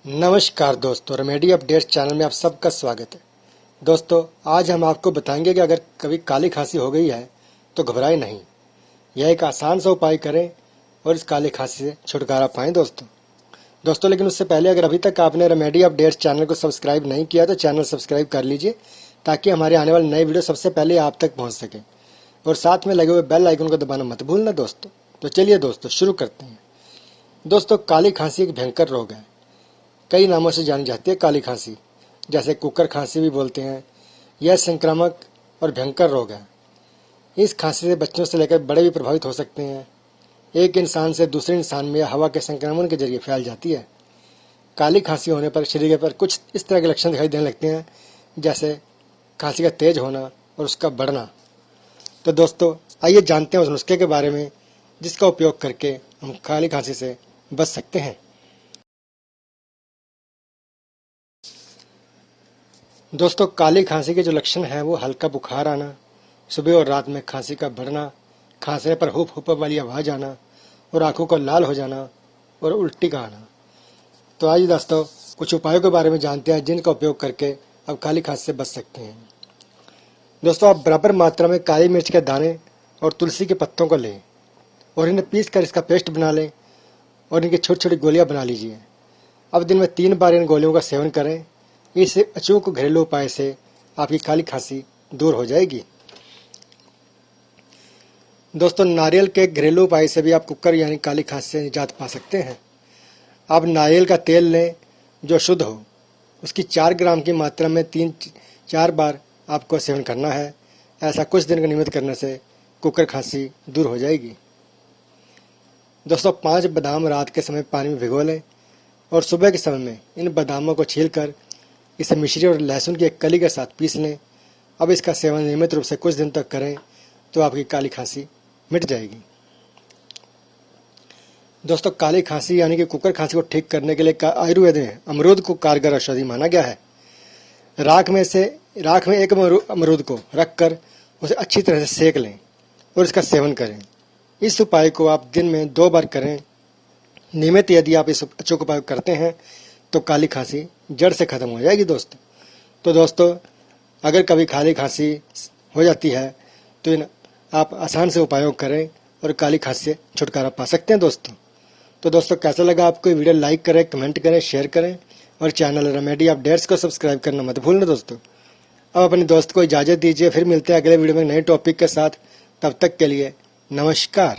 नमस्कार दोस्तों, remedy updates channel में आप सबका स्वागत है। दोस्तों, आज हम आपको बताएंगे कि अगर कभी काली खांसी हो गई है तो घबराएं नहीं। यह एक आसान सा उपाय करें और इस काली खांसी से छुटकारा पाएं दोस्तों लेकिन उससे पहले अगर अभी तक आपने रेमेडी अपडेट्स चैनल को सब्सक्राइब नहीं किया तो चैनल सब्सक्राइब कर लीजिए ताकि हमारे आने वाले नए वीडियो सबसे पहले आप तक पहुँच सके और साथ में लगे हुए बेल आइकन को दबाना मत भूलना दोस्तों। तो चलिए दोस्तों शुरू करते हैं। दोस्तों, काली खांसी एक भयंकर रोग है। कई नामों से जानी जाती है काली खांसी, जैसे कुकर खांसी भी बोलते हैं। यह संक्रामक और भयंकर रोग है। इस खांसी से बच्चों से लेकर बड़े भी प्रभावित हो सकते हैं। एक इंसान से दूसरे इंसान में हवा के संक्रमण के जरिए फैल जाती है। काली खांसी होने पर शरीर पर कुछ इस तरह के लक्षण दिखाई देने लगते हैं, जैसे खांसी का तेज होना और उसका बढ़ना। तो दोस्तों, आइए जानते हैं उस नुस्खे के बारे में जिसका उपयोग करके हम काली खांसी से बच सकते हैं। दोस्तों, काली खांसी के जो लक्षण हैं वो हल्का बुखार आना, सुबह और रात में खांसी का बढ़ना, खांसने पर हुप हुप वाली आवाज़ आना और आंखों को लाल हो जाना और उल्टी का आना। तो आइए दोस्तों कुछ उपायों के बारे में जानते हैं जिनका उपयोग करके आप काली खांसी से बच सकते हैं। दोस्तों, आप बराबर मात्रा में काली मिर्च के दाने और तुलसी के पत्तों को लें और इन्हें पीस कर इसका पेस्ट बना लें और इनकी छोटी छोटी गोलियां बना लीजिए। अब दिन में 3 बार इन गोलियों का सेवन करें। इस अचूक घरेलू उपाय से आपकी काली खांसी दूर हो जाएगी। दोस्तों, नारियल के घरेलू उपाय से भी आप कुकर यानी काली खांसी से निजात पा सकते हैं। आप नारियल का तेल लें जो शुद्ध हो, उसकी 4 ग्राम की मात्रा में 3-4 बार आपको सेवन करना है। ऐसा कुछ दिन का नियमित करने से कुकर खांसी दूर हो जाएगी। दोस्तों, 5 बादाम रात के समय पानी में भिगो लें और सुबह के समय में इन बादामों को छीलकर इसे मिश्री और लहसुन की एक कली के साथ पीस लें। अब इसका सेवन नियमित रूप से कुछ दिन तक करें तो आपकी काली खांसी मिट जाएगी। दोस्तों, काली खांसी यानी कि कुकर खांसी को ठीक करने के लिए आयुर्वेद में अमरूद को कारगर औषधि माना गया है। राख में एक अमरूद को रखकर उसे अच्छी तरह से सेक लें और इसका सेवन करें। इस उपाय को आप दिन में 2 बार करें। नियमित यदि आप इस अचूक उपाय करते हैं तो काली खांसी जड़ से खत्म हो जाएगी दोस्तों। अगर कभी काली खांसी हो जाती है तो इन आप आसान से उपायों करें और काली खांसी से छुटकारा पा सकते हैं दोस्तों, कैसा लगा आपको वीडियो? लाइक करें, कमेंट करें, शेयर करें और चैनल रेमेडी अपडेट्स को सब्सक्राइब करना मत भूलना दोस्तों। अब अपने दोस्त को इजाज़त दीजिए, फिर मिलते हैं अगले वीडियो में नए टॉपिक के साथ। तब तक के लिए नमस्कार।